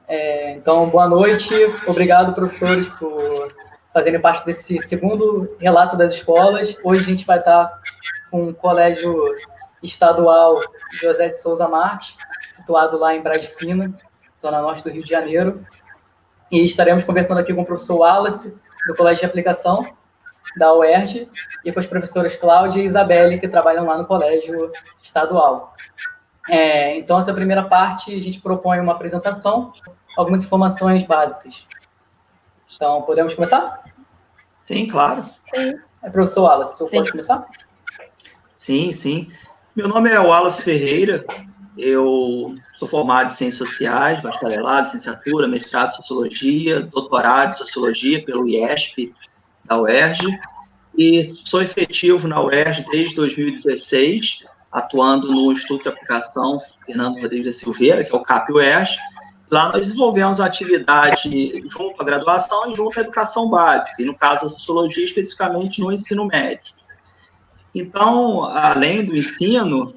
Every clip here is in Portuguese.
Então, boa noite. Obrigado, professores, por fazerem parte desse segundo relato das escolas. Hoje a gente vai estar com o Colégio Estadual José de Souza Marques, situado lá em Braz de Pina, zona norte do Rio de Janeiro. E estaremos conversando aqui com o professor Wallace, do Colégio de Aplicação, da UERJ, e com as professoras Cláudia e Isabelle, que trabalham lá no Colégio Estadual. Então, essa primeira parte, a gente propõe uma apresentação, algumas informações básicas. Então, podemos começar? Sim, claro. Sim. Professor Wallace, o senhor pode começar? Sim, sim. Meu nome é Wallace Ferreira, eu sou formado em Ciências Sociais, bacharelado, licenciatura, mestrado em Sociologia, doutorado em Sociologia pelo IESP, da UERJ, e sou efetivo na UERJ desde 2016, atuando no Instituto de Aplicação Fernando Rodrigues da Silveira, que é o CAP-UERJ. Lá nós desenvolvemos atividade junto à graduação e junto à educação básica, e no caso da Sociologia, especificamente no ensino médio. Então, além do ensino,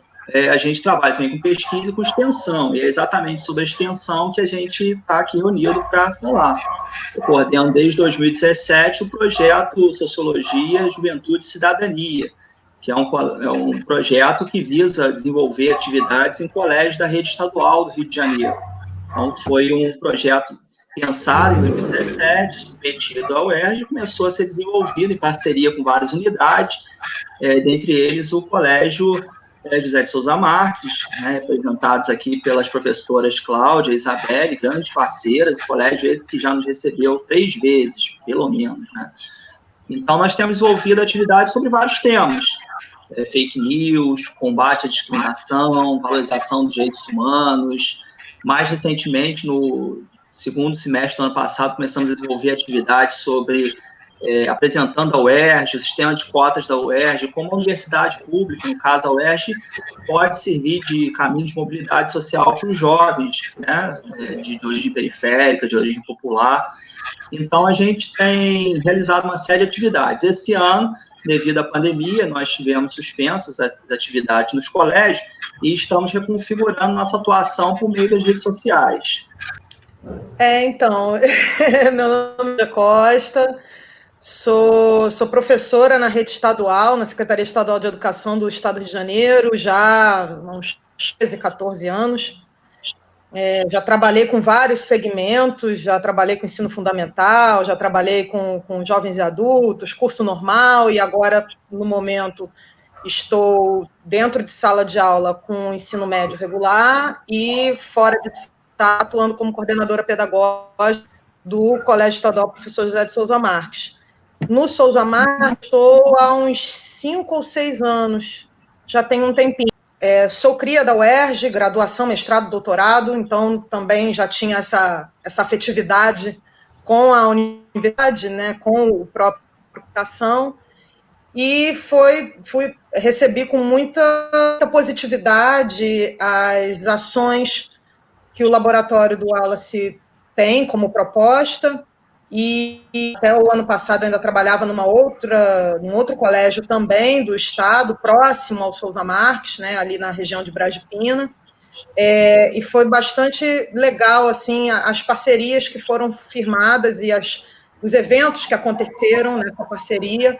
a gente trabalha também com pesquisa e com extensão, e é exatamente sobre a extensão que a gente está aqui reunido para falar. Eu coordeno desde 2017 o projeto Sociologia, Juventude e Cidadania, que é um projeto que visa desenvolver atividades em colégios da rede estadual do Rio de Janeiro. Então, foi um projeto pensado em 2017, submetido à UERJ, e começou a ser desenvolvido em parceria com várias unidades, dentre eles o Colégio José de Souza Marques, né, representados aqui pelas professoras Cláudia e Isabelle, grandes parceiras, o colégio esse que já nos recebeu 3 vezes, pelo menos. Né? Então, nós temos desenvolvido atividades sobre vários temas, fake news, combate à discriminação, valorização dos direitos humanos. Mais recentemente, no segundo semestre do ano passado, começamos a desenvolver atividades sobre apresentando a UERJ, o sistema de cotas da UERJ, como a universidade pública, no caso a UERJ, pode servir de caminho de mobilidade social para os jovens, né, de origem periférica, de origem popular. Então, a gente tem realizado uma série de atividades. Esse ano, devido à pandemia, nós tivemos suspensas as atividades nos colégios e estamos reconfigurando nossa atuação por meio das redes sociais. Então, meu nome é Costa, sou professora na rede estadual, na Secretaria Estadual de Educação do Estado do Rio de Janeiro, já há uns 13, 14 anos. Já trabalhei com vários segmentos, já trabalhei com ensino fundamental, já trabalhei com jovens e adultos, curso normal, e agora, no momento, estou dentro de sala de aula com ensino médio regular e fora de sala, atuando como coordenadora pedagógica do Colégio Estadual Professor José de Souza Marques. No Souza Marques, estou há uns 5 ou 6 anos, já tem um tempinho. Sou cria da UERJ, graduação, mestrado, doutorado, então também já tinha essa afetividade com a universidade, né, com o próprio educação, e recebi com muita positividade as ações que o laboratório do Wallace tem como proposta, e até o ano passado eu ainda trabalhava num outro colégio também do estado, próximo ao Souza Marques, né, ali na região de Braz de Pina, e foi bastante legal assim, as parcerias que foram firmadas e os eventos que aconteceram nessa parceria,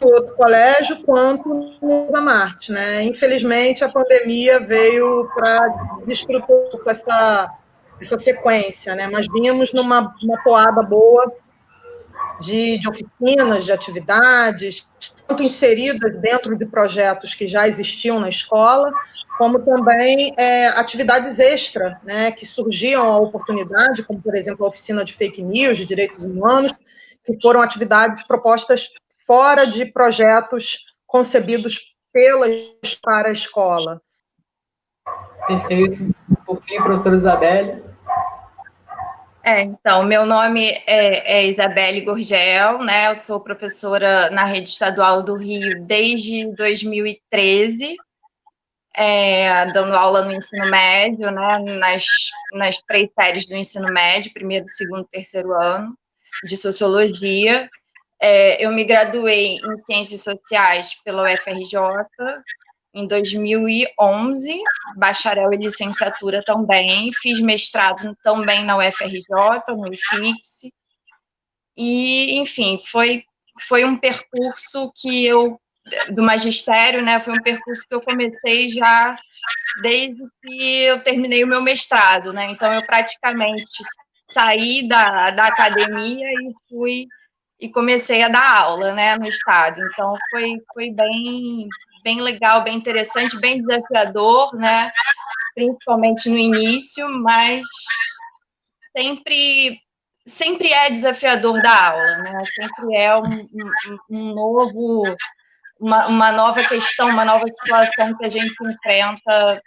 no outro colégio quanto no Souza Marques. Né? Infelizmente, a pandemia veio para desestruturar essa sequência, né? Mas vínhamos numa toada boa de oficinas, de atividades, tanto inseridas dentro de projetos que já existiam na escola, como também atividades extra, né, que surgiam a oportunidade, como, por exemplo, a oficina de fake news, de direitos humanos, que foram atividades propostas fora de projetos concebidos para a escola. Perfeito. Por fim, professora Isabelle. Então, meu nome é Isabelle Gorgel, né? Eu sou professora na rede estadual do Rio desde 2013, dando aula no ensino médio, né? Nas 3 séries do ensino médio, primeiro, segundo, terceiro ano, de sociologia. Eu me graduei em Ciências Sociais pela UFRJ, em 2011, bacharel e licenciatura também, fiz mestrado também na UFRJ, no IFIX, e, enfim, foi um percurso do magistério, né, foi um percurso que eu comecei já desde que eu terminei o meu mestrado, né, então eu praticamente saí da academia e comecei a dar aula, né, no estado, então foi bem legal, bem interessante, bem desafiador, né, principalmente no início, mas sempre é desafiador dar aula, né, sempre é uma nova questão, uma nova situação que a gente enfrenta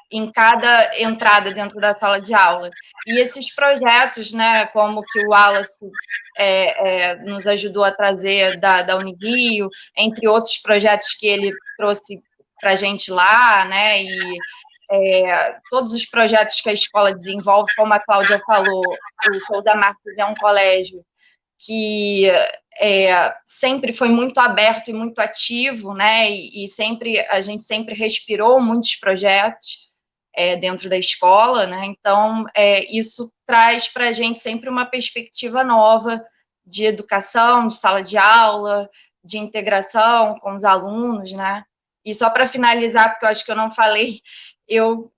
em cada entrada dentro da sala de aula. E esses projetos, né, como que o Wallace nos ajudou a trazer da Unirio, entre outros projetos que ele trouxe para a gente lá, né, e todos os projetos que a escola desenvolve, como a Cláudia falou, o Souza Marques é um colégio que sempre foi muito aberto e muito ativo, né, e a gente sempre respirou muitos projetos dentro da escola, né, então isso traz para a gente sempre uma perspectiva nova de educação, de sala de aula, de integração com os alunos, né, e só para finalizar, porque eu acho que eu não falei, eu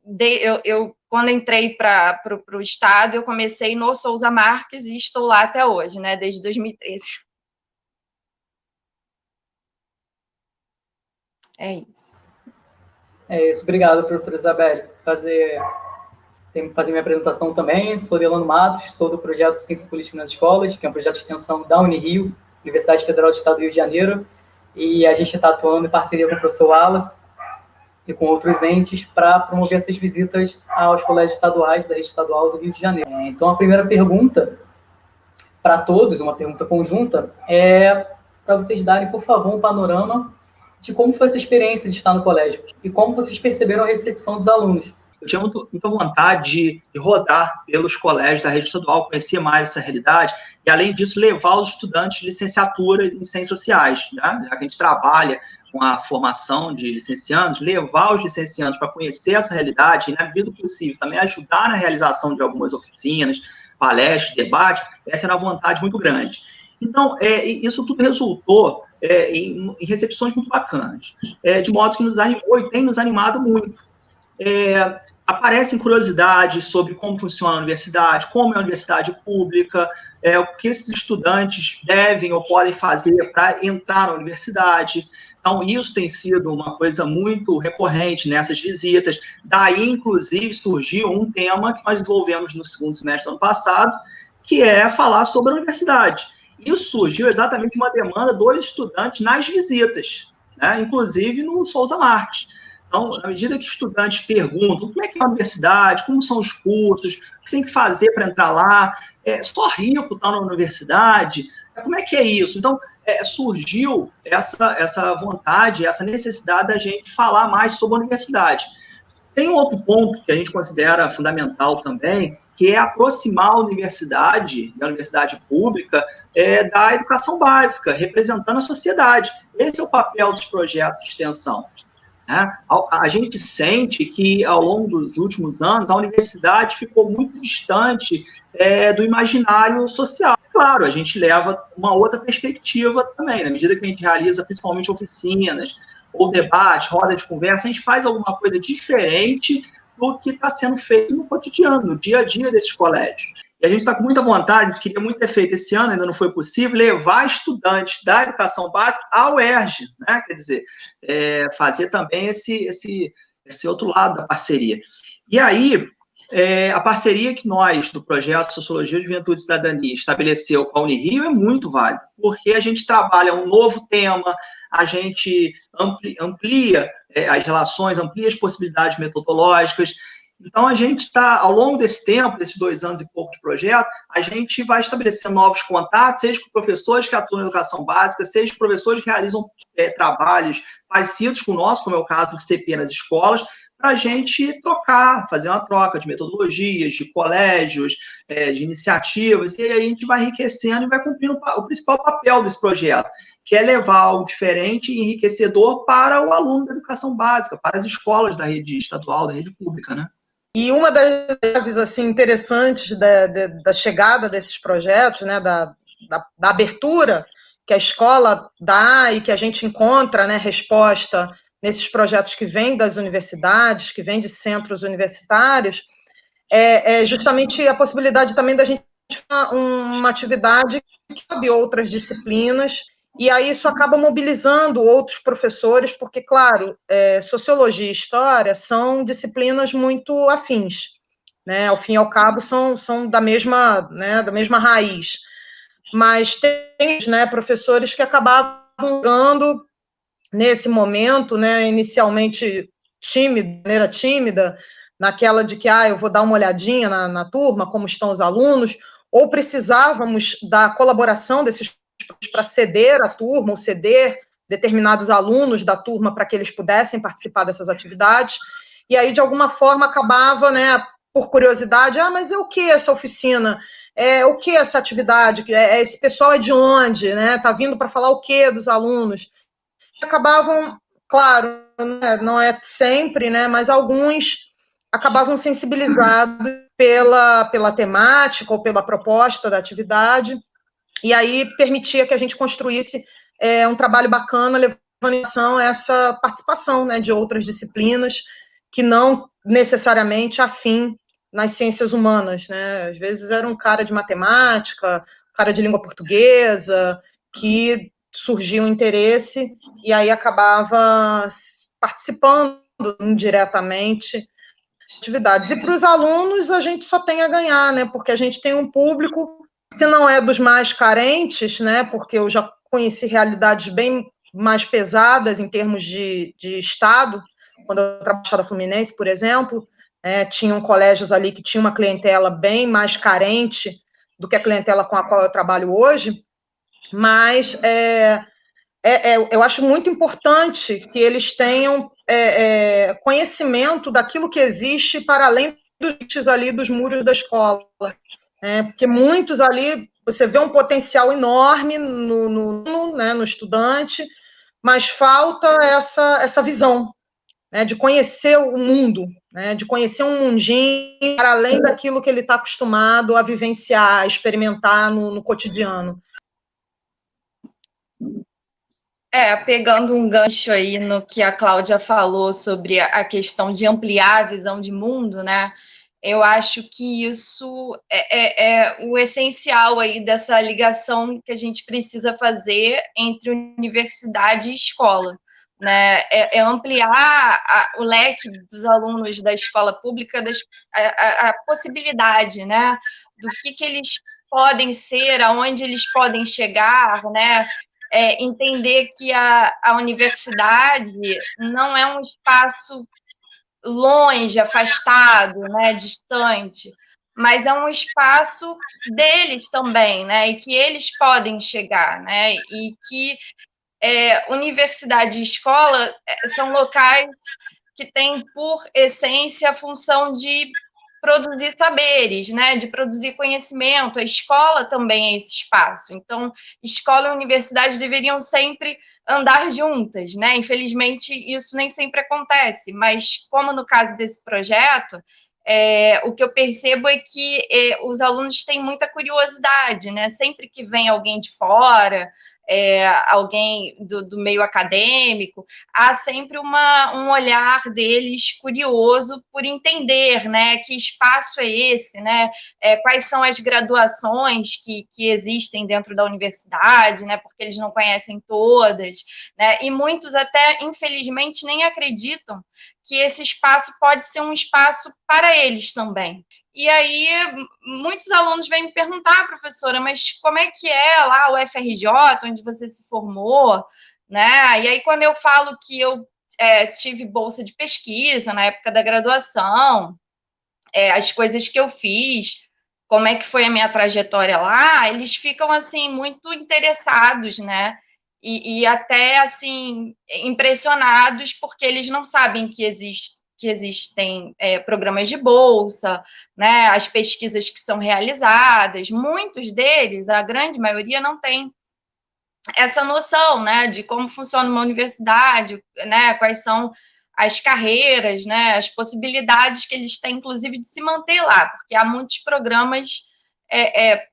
quando entrei para o estado, eu comecei no Souza Marques e estou lá até hoje, né, desde 2013. É isso. É isso, obrigado, professora Isabelle. Fazer minha apresentação também. Sou Delano Matos, sou do projeto Ciência Política nas Escolas, que é um projeto de extensão da Unirio, Universidade Federal do Estado do Rio de Janeiro, e a gente está atuando em parceria com o professor Wallace e com outros entes para promover essas visitas aos colégios estaduais da rede estadual do Rio de Janeiro. Então, a primeira pergunta para todos, uma pergunta conjunta, é para vocês darem, por favor, um panorama de como foi essa experiência de estar no colégio e como vocês perceberam a recepção dos alunos. Eu tinha muita vontade de rodar pelos colégios da rede estadual, conhecer mais essa realidade e, além disso, levar os estudantes de licenciatura em Ciências Sociais, né? Já que a gente trabalha com a formação de licenciandos, levar os licenciandos para conhecer essa realidade e, na medida do possível, também ajudar na realização de algumas oficinas, palestras, debates, essa era uma vontade muito grande. Então, isso tudo resultou em recepções muito bacanas, de modo que nos animou e tem nos animado muito. Aparecem curiosidades sobre como funciona a universidade, como é a universidade pública, o que esses estudantes devem ou podem fazer para entrar na universidade. Então, isso tem sido uma coisa muito recorrente nessas visitas. Daí, inclusive, surgiu um tema que nós desenvolvemos no segundo semestre do ano passado, que é falar sobre a universidade. Isso surgiu exatamente uma demanda dos estudantes nas visitas, né? Inclusive no Souza Marques. Então, à medida que estudantes perguntam como é que é a universidade, como são os cursos, o que tem que fazer para entrar lá, só rico estar na universidade, como é que é isso? Então, surgiu essa vontade, essa necessidade da gente falar mais sobre a universidade. Tem um outro ponto que a gente considera fundamental também, que é aproximar a universidade pública, da educação básica, representando a sociedade. Esse é o papel dos projetos de extensão. A gente sente que, ao longo dos últimos anos, a universidade ficou muito distante do imaginário social. Claro, a gente leva uma outra perspectiva também, na medida que a gente realiza principalmente oficinas, ou debate, roda de conversa, a gente faz alguma coisa diferente do que está sendo feito no cotidiano, no dia a dia desses colégios. E a gente está com muita vontade, queria muito ter feito esse ano, ainda não foi possível, levar estudantes da educação básica ao UERJ, né? Quer dizer, fazer também esse outro lado da parceria. E aí, a parceria que nós, do Projeto Sociologia, Juventude e Cidadania, estabeleceu com a Unirio é muito válida, porque a gente trabalha um novo tema, a gente amplia as relações, amplia as possibilidades metodológicas. Então, a gente está, ao longo desse tempo, desses 2 anos e pouco de projeto, a gente vai estabelecer novos contatos, seja com professores que atuam na educação básica, seja com professores que realizam trabalhos parecidos com o nosso, como é o caso do CP nas escolas, para a gente trocar, fazer uma troca de metodologias, de colégios, de iniciativas, e aí a gente vai enriquecendo e vai cumprindo o principal papel desse projeto, que é levar algo diferente e enriquecedor para o aluno da educação básica, para as escolas da rede estadual, da rede pública, né? E uma das chaves assim, interessantes da chegada desses projetos, né, da abertura que a escola dá e que a gente encontra, né, resposta nesses projetos que vêm das universidades, que vêm de centros universitários, é justamente a possibilidade também da gente fazer uma atividade que cabe outras disciplinas, e aí isso acaba mobilizando outros professores, porque, claro, sociologia e história são disciplinas muito afins, né? Ao fim e ao cabo, são da mesma, né, da mesma raiz. Mas tem, né, professores que acabavam jogando nesse momento, né, inicialmente tímida, de maneira tímida, naquela de que eu vou dar uma olhadinha na turma, como estão os alunos, ou precisávamos da colaboração desses para ceder a turma, ou ceder determinados alunos da turma para que eles pudessem participar dessas atividades, e aí, de alguma forma, acabava, né, por curiosidade, mas é o que essa oficina? O que essa atividade? Esse pessoal é de onde? Né? Está vindo para falar o que dos alunos? Acabavam, claro, não é sempre, né, mas alguns acabavam sensibilizados pela temática ou pela proposta da atividade, e aí permitia que a gente construísse um trabalho bacana, levando em ação essa participação, né, de outras disciplinas que não necessariamente afim nas ciências humanas, né? Às vezes era um cara de matemática, cara de língua portuguesa, que surgia um interesse e aí acabava participando indiretamente de atividades. E para os alunos a gente só tem a ganhar, né? Porque a gente tem um público, se não é dos mais carentes, né? Porque eu já conheci realidades bem mais pesadas em termos de Estado, quando eu trabalhava na Fluminense, por exemplo, tinham colégios ali que tinham uma clientela bem mais carente do que a clientela com a qual eu trabalho hoje, mas eu acho muito importante que eles tenham conhecimento daquilo que existe para além dos muros da escola, né? Porque muitos ali, você vê um potencial enorme no estudante, mas falta essa visão, né, de conhecer o mundo, né, de conhecer um mundinho para além daquilo que ele está acostumado a vivenciar, a experimentar no cotidiano. Pegando um gancho aí no que a Cláudia falou sobre a questão de ampliar a visão de mundo, né? Eu acho que isso é o essencial aí dessa ligação que a gente precisa fazer entre universidade e escola, né? Ampliar o leque dos alunos da escola pública, a possibilidade, né? Do que eles podem ser, aonde eles podem chegar, né? Entender que a universidade não é um espaço longe, afastado, né, distante, mas é um espaço deles também, né, e que eles podem chegar, né, e que universidade e escola são locais que têm, por essência, a função de produzir saberes, né, de produzir conhecimento. A escola também é esse espaço. Então, escola e universidade deveriam sempre andar juntas, né? Infelizmente, isso nem sempre acontece, mas como no caso desse projeto, o que eu percebo é que os alunos têm muita curiosidade, né? Sempre que vem alguém de fora, alguém do meio acadêmico, há sempre um olhar deles curioso por entender, né, que espaço é esse, né, quais são as graduações que existem dentro da universidade, né, porque eles não conhecem todas, né, e muitos até, infelizmente, nem acreditam que esse espaço pode ser um espaço para eles também. E aí, muitos alunos vêm me perguntar, professora, mas como é que é lá o FRJ, onde você se formou, né? E aí, quando eu falo que eu tive bolsa de pesquisa na época da graduação, as coisas que eu fiz, como é que foi a minha trajetória lá, eles ficam, assim, muito interessados, né? E até, assim, impressionados, porque eles não sabem que existe que existem programas de bolsa, né, as pesquisas que são realizadas, muitos deles, a grande maioria, não tem essa noção, né, de como funciona uma universidade, né, quais são as carreiras, né, as possibilidades que eles têm, inclusive, de se manter lá, porque há muitos programas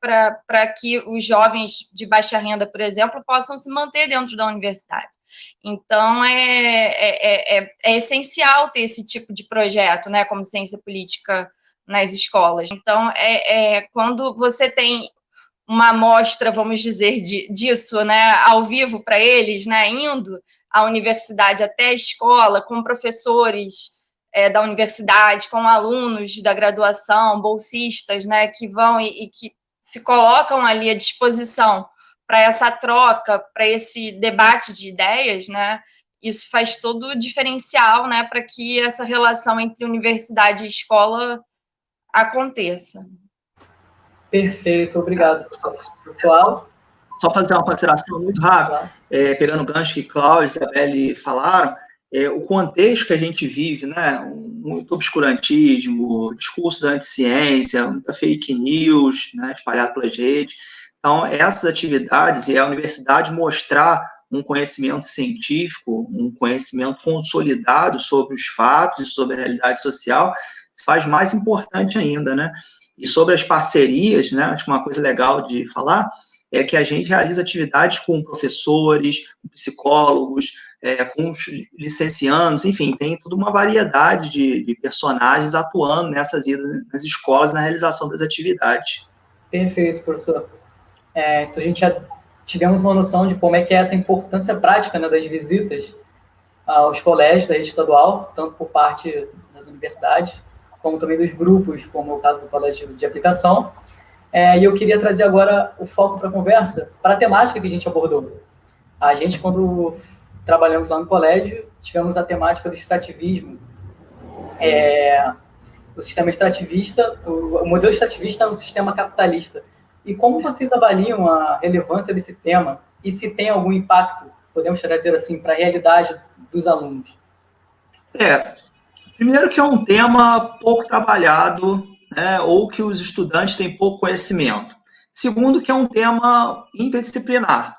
para que os jovens de baixa renda, por exemplo, possam se manter dentro da universidade. Então, é essencial ter esse tipo de projeto, né, como ciência política nas escolas. Então, quando você tem uma amostra, vamos dizer, disso, né, ao vivo para eles, né, indo à universidade até a escola, com professores da universidade, com alunos da graduação, bolsistas, né, que vão e que se colocam ali à disposição para essa troca, para esse debate de ideias, né, isso faz todo o diferencial, né, para que essa relação entre universidade e escola aconteça. Perfeito, obrigado, professor. Só fazer uma consideração muito rápida, pegando o gancho que Cláudio e Isabelle falaram, o contexto que a gente vive, né, muito obscurantismo, discursos anti-ciência, muita fake news, né, espalhado pelas redes. Então, essas atividades e a universidade mostrar um conhecimento científico, um conhecimento consolidado sobre os fatos e sobre a realidade social, se faz mais importante ainda, né? E sobre as parcerias, né, acho que uma coisa legal de falar é que a gente realiza atividades com professores, com psicólogos, com os licenciados, enfim, tem toda uma variedade de personagens atuando nessas idas nas escolas, na realização das atividades. Perfeito, professor. Então, a gente já tivemos uma noção de como é que é essa importância prática, né, das visitas aos colégios da rede estadual, tanto por parte das universidades, como também dos grupos, como é o caso do colégio de aplicação. E eu queria trazer agora o foco para a conversa, para a temática que a gente abordou. A gente, quando trabalhamos lá no colégio, tivemos a temática do extrativismo. O sistema extrativista, o modelo extrativista é um sistema capitalista. E como vocês avaliam a relevância desse tema e se tem algum impacto, podemos trazer assim, para a realidade dos alunos? Primeiro que é um tema pouco trabalhado, né, ou que os estudantes têm pouco conhecimento. Segundo, que é um tema interdisciplinar.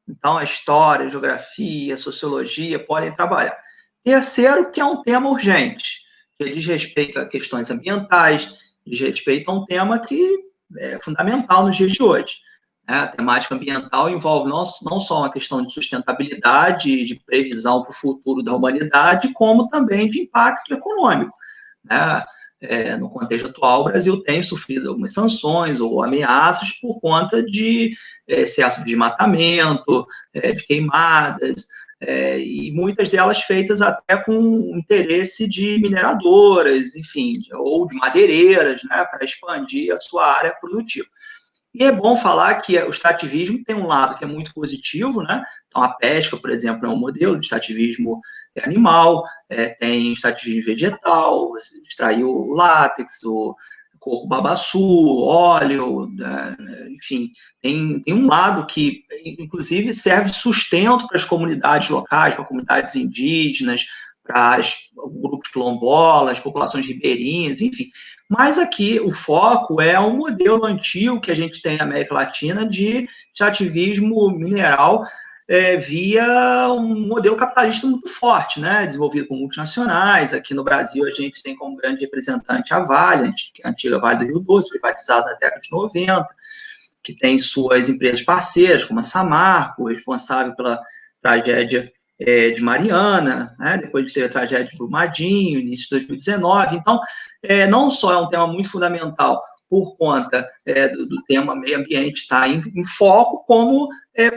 Então, a história, a geografia, a sociologia podem trabalhar. Terceiro, que é um tema urgente, que diz respeito a questões ambientais, diz respeito a um tema que é fundamental nos dias de hoje. A temática ambiental envolve não só uma questão de sustentabilidade, de previsão para o futuro da humanidade, como também de impacto econômico. Né? No contexto atual, o Brasil tem sofrido algumas sanções ou ameaças por conta de excesso de desmatamento, de queimadas, e muitas delas feitas até com interesse de mineradoras, enfim, ou de madeireiras, né, para expandir a sua área produtiva. E é bom falar que o extrativismo tem um lado que é muito positivo, né? Então, a pesca, por exemplo, é um modelo de extrativismo animal, tem extrativismo vegetal, extrair o látex, o coco babaçu, óleo, enfim, tem um lado que, inclusive, serve sustento para as comunidades locais, para comunidades indígenas, para grupos quilombolas, populações ribeirinhas, enfim. Mas aqui o foco é um modelo antigo que a gente tem na América Latina de extrativismo mineral via um modelo capitalista muito forte, né, desenvolvido por multinacionais. Aqui no Brasil a gente tem como grande representante a Vale, a antiga Vale do Rio Doce, privatizada na década de 90, que tem suas empresas parceiras, como a Samarco, responsável pela tragédia de Mariana, né? Depois de ter a tragédia de Brumadinho, início de 2019. Então, não só é um tema muito fundamental por conta do tema meio ambiente estar em foco, como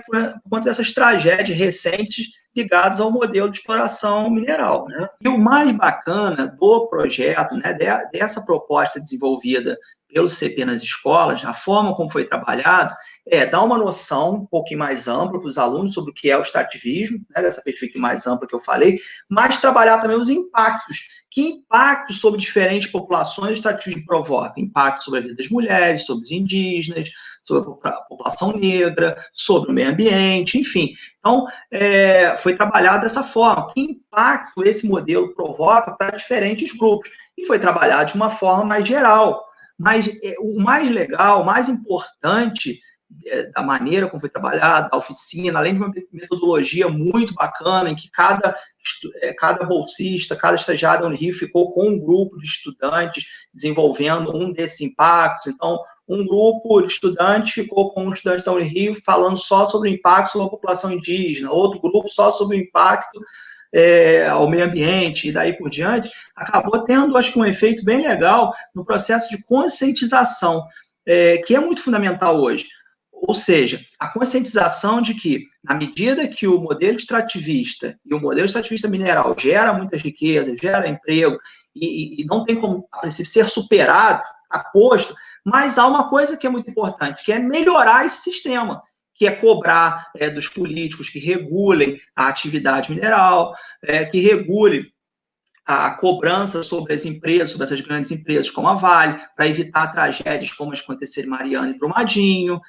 por conta dessas tragédias recentes ligadas ao modelo de exploração mineral. Né? E o mais bacana do projeto, né, dessa proposta desenvolvida pelo CP nas escolas, a forma como foi trabalhado, dar uma noção um pouquinho mais ampla para os alunos sobre o que é o extrativismo, né, dessa perspectiva mais ampla que eu falei, mas trabalhar também os impactos que impacto sobre diferentes populações o extrativismo provoca? Impacto sobre a vida das mulheres, sobre os indígenas, sobre a população negra, sobre o meio ambiente, enfim. Então, foi trabalhado dessa forma. Que impacto esse modelo provoca para diferentes grupos? E foi trabalhado de uma forma mais geral. Mas o mais legal, o mais importante da maneira como foi trabalhado, da oficina, além de uma metodologia muito bacana, em que cada bolsista, cada estagiário da Unirio ficou com um grupo de estudantes desenvolvendo um desses impactos. Então, um grupo de estudantes ficou com um estudante da Unirio falando só sobre o impacto sobre a população indígena, outro grupo só sobre o impacto ao meio ambiente e daí por diante, acabou tendo, acho que, um efeito bem legal no processo de conscientização, que é muito fundamental hoje. Ou seja, a conscientização de que, na medida que o modelo extrativista e o modelo extrativista mineral gera muitas riquezas, gera emprego, e não tem como, a princípio, ser superado, aposto, mas há uma coisa que é muito importante, que é melhorar esse sistema, que é cobrar dos políticos que regulem a atividade mineral, que regulem a cobrança sobre as empresas, sobre essas grandes empresas como a Vale, para evitar tragédias como as que aconteceram em Mariana e Brumadinho,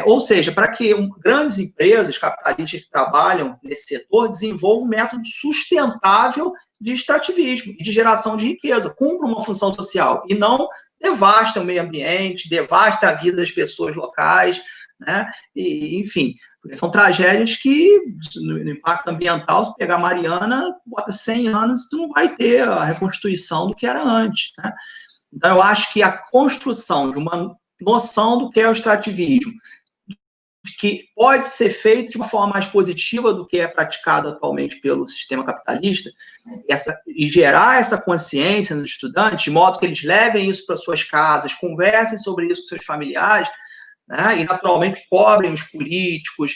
ou seja, para que grandes empresas capitalistas que trabalham nesse setor desenvolvam um método sustentável de extrativismo e de geração de riqueza, cumpram uma função social e não devastem o meio ambiente, devastem a vida das pessoas locais, né? E, enfim, são tragédias que, no impacto ambiental, se pegar Mariana, bota 100 anos e tu não vai ter a reconstituição do que era antes, né? Então, eu acho que a construção de uma noção do que é o extrativismo, que pode ser feito de uma forma mais positiva do que é praticado atualmente pelo sistema capitalista, e gerar essa consciência nos estudantes, de modo que eles levem isso para suas casas, conversem sobre isso com seus familiares, né, e naturalmente cobrem os políticos,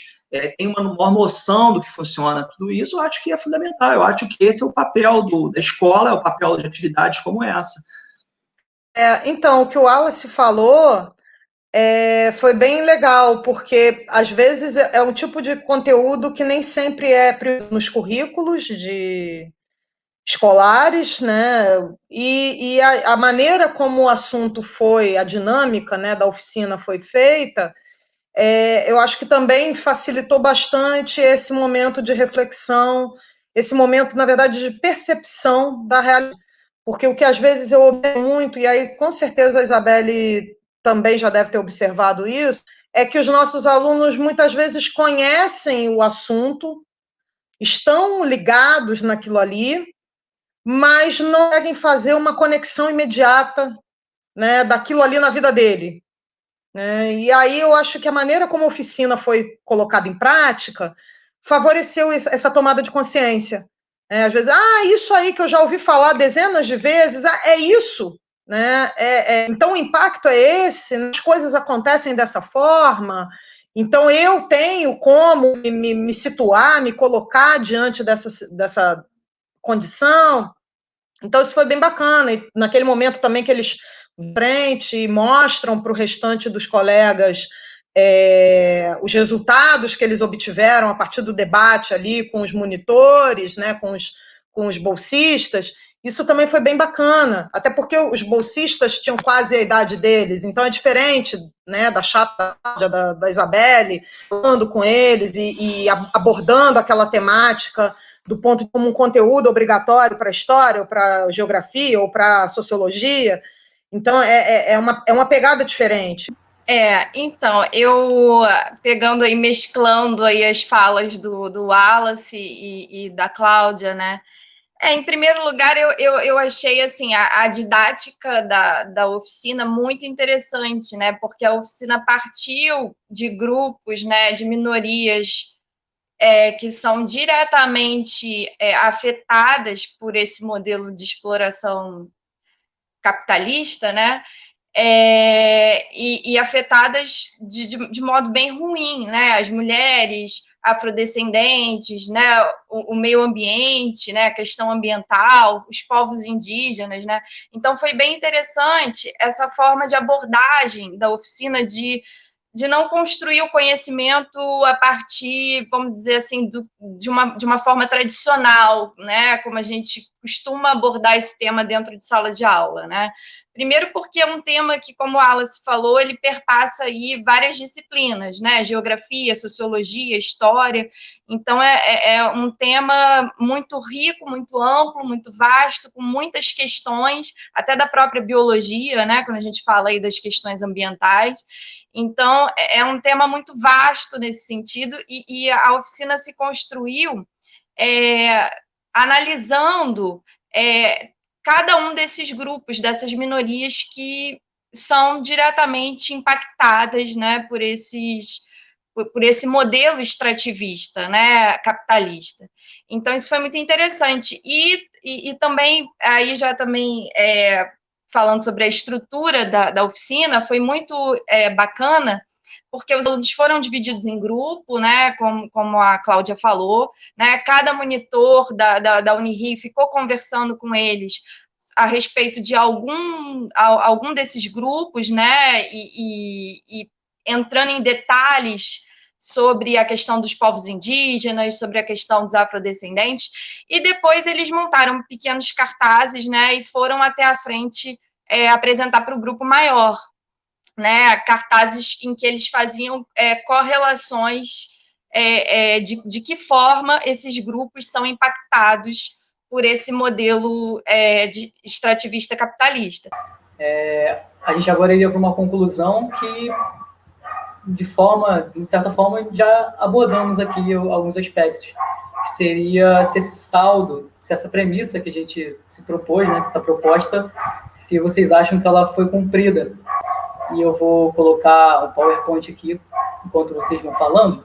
tem uma maior noção do que funciona tudo isso, eu acho que é fundamental. Eu acho que esse é o papel da escola, é o papel de atividades como essa. Então, o que o Wallace falou foi bem legal, porque às vezes é um tipo de conteúdo que nem sempre é nos currículos escolares, né? E a maneira como o assunto foi, a dinâmica, né, da oficina foi feita, eu acho que também facilitou bastante esse momento de reflexão, esse momento, na verdade, de percepção da realidade. Porque o que às vezes eu observo muito, e aí com certeza a Isabelle também já deve ter observado isso, é que os nossos alunos muitas vezes conhecem o assunto, estão ligados naquilo ali, mas não conseguem fazer uma conexão imediata, né, daquilo ali na vida dele. E aí eu acho que a maneira como a oficina foi colocada em prática favoreceu essa tomada de consciência. Às vezes, isso aí que eu já ouvi falar dezenas de vezes, é isso. Né? Então o impacto é esse, as coisas acontecem dessa forma, então eu tenho como me situar, me colocar diante dessa condição. Então isso foi bem bacana, e naquele momento também que eles frente e mostram para o restante dos colegas os resultados que eles obtiveram a partir do debate ali com os monitores, né, com os bolsistas. Isso também foi bem bacana, até porque os bolsistas tinham quase a idade deles, então é diferente, né, da chata da Isabelle, falando com eles e abordando aquela temática do ponto de como um conteúdo obrigatório para a história, ou para a geografia, ou para a sociologia. Então, é uma pegada diferente. Então, eu pegando aí, mesclando aí as falas do Wallace e da Cláudia, né? Em primeiro lugar, eu achei assim, a didática da oficina muito interessante, né? Porque a oficina partiu de grupos, né, de minorias que são diretamente afetadas por esse modelo de exploração capitalista, né? E afetadas de modo bem ruim, né? As mulheres afrodescendentes, né? O meio ambiente, né? A questão ambiental, os povos indígenas, né? Então foi bem interessante essa forma de abordagem da oficina de não construir o conhecimento a partir, vamos dizer assim, de uma forma tradicional, né? Como a gente costuma abordar esse tema dentro de sala de aula, né? Primeiro porque é um tema que, como a Alice falou, ele perpassa aí várias disciplinas, né? Geografia, sociologia, história. Então, é um tema muito rico, muito amplo, muito vasto, com muitas questões, até da própria biologia, né? Quando a gente fala aí das questões ambientais. Então, é um tema muito vasto nesse sentido, e a oficina se construiu analisando cada um desses grupos, dessas minorias que são diretamente impactadas, né, por esse modelo extrativista, né, capitalista. Então, isso foi muito interessante. E também, aí já também falando sobre a estrutura da oficina, foi muito bacana, porque os alunos foram divididos em grupo, né, como a Cláudia falou, né, cada monitor da Unirio ficou conversando com eles a respeito de algum desses grupos, né, e entrando em detalhes sobre a questão dos povos indígenas, sobre a questão dos afrodescendentes, e depois eles montaram pequenos cartazes, né, e foram até a frente apresentar para o grupo maior, né, cartazes em que eles faziam correlações de que forma esses grupos são impactados por esse modelo de extrativista capitalista. A gente agora iria para uma conclusão que, de certa forma, já abordamos aqui alguns aspectos, que seria se esse saldo, se essa premissa que a gente se propôs, né, essa proposta, se vocês acham que ela foi cumprida. E eu vou colocar o PowerPoint aqui, enquanto vocês vão falando,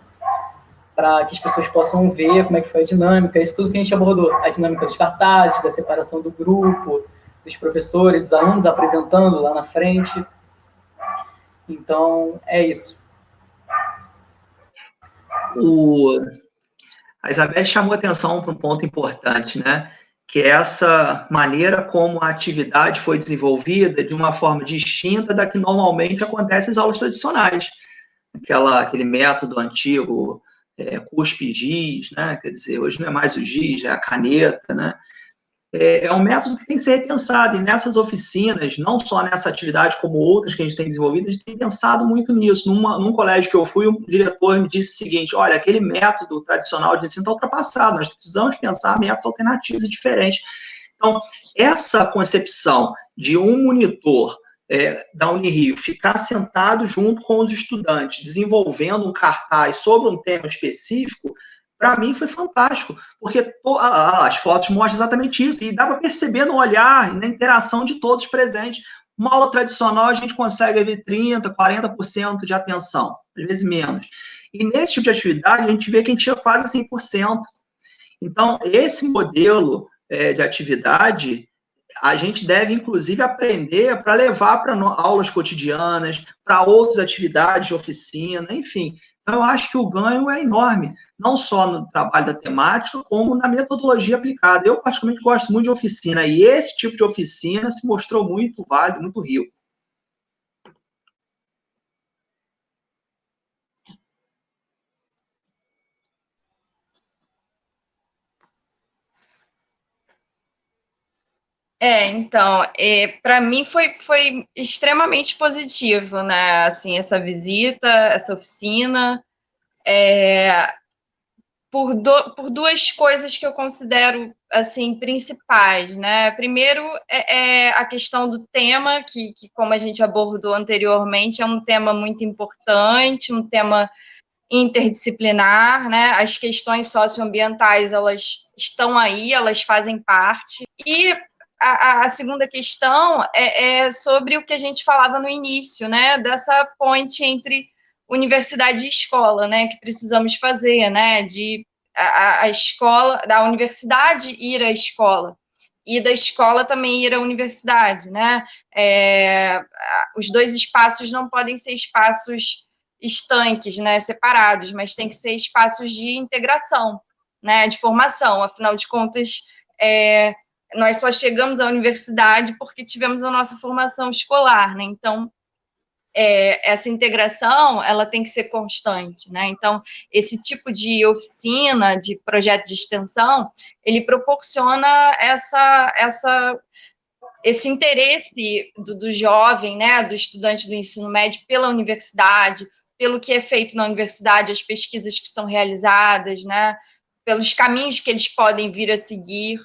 para que as pessoas possam ver como é que foi a dinâmica, isso tudo que a gente abordou, a dinâmica dos cartazes, da separação do grupo, dos professores, dos alunos apresentando lá na frente. Então, é isso. A Isabelle chamou atenção para um ponto importante, né? Que é essa maneira como a atividade foi desenvolvida de uma forma distinta da que normalmente acontece nas aulas tradicionais. Aquele método antigo, cuspe-giz, né? Quer dizer, hoje não é mais o giz, é a caneta, né? É um método que tem que ser repensado, e nessas oficinas, não só nessa atividade, como outras que a gente tem desenvolvido, a gente tem pensado muito nisso. Num colégio que eu fui, o diretor me disse o seguinte: olha, aquele método tradicional de ensino está ultrapassado, nós precisamos pensar métodos alternativos e diferentes. Então, essa concepção de um monitor da Unirio ficar sentado junto com os estudantes, desenvolvendo um cartaz sobre um tema específico, para mim foi fantástico, porque as fotos mostram exatamente isso, e dá para perceber no olhar e na interação de todos presentes. Uma aula tradicional a gente consegue ver 30%, 40% de atenção, às vezes menos. E nesse tipo de atividade a gente vê que a gente tinha quase 100%. Então, esse modelo de atividade a gente deve, inclusive, aprender para levar para aulas cotidianas, para outras atividades de oficina, enfim. Então, eu acho que o ganho é enorme, não só no trabalho da temática, como na metodologia aplicada. Eu, particularmente, gosto muito de oficina, e esse tipo de oficina se mostrou muito válido, muito rico. Então, para mim foi extremamente positivo, né? Assim, essa visita, essa oficina, por duas coisas que eu considero assim principais, né? Primeiro é a questão do tema, que como a gente abordou anteriormente, é um tema muito importante, um tema interdisciplinar, né? As questões socioambientais, elas estão aí, elas fazem parte. E a segunda questão é sobre o que a gente falava no início, né? Dessa ponte entre universidade e escola, né? Que precisamos fazer, né? De a escola, da universidade ir à escola e da escola também ir à universidade, né? Os dois espaços não podem ser espaços estanques, né? Separados, mas tem que ser espaços de integração, né? De formação. Afinal de contas, nós só chegamos à universidade porque tivemos a nossa formação escolar, né? Então, essa integração, ela tem que ser constante, né? Então, esse tipo de oficina, de projeto de extensão, ele proporciona esse interesse do jovem, né, do estudante do ensino médio pela universidade, pelo que é feito na universidade, as pesquisas que são realizadas, né, pelos caminhos que eles podem vir a seguir,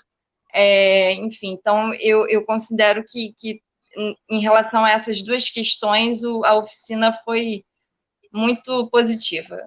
enfim, então eu considero que em relação a essas duas questões, a oficina foi muito positiva.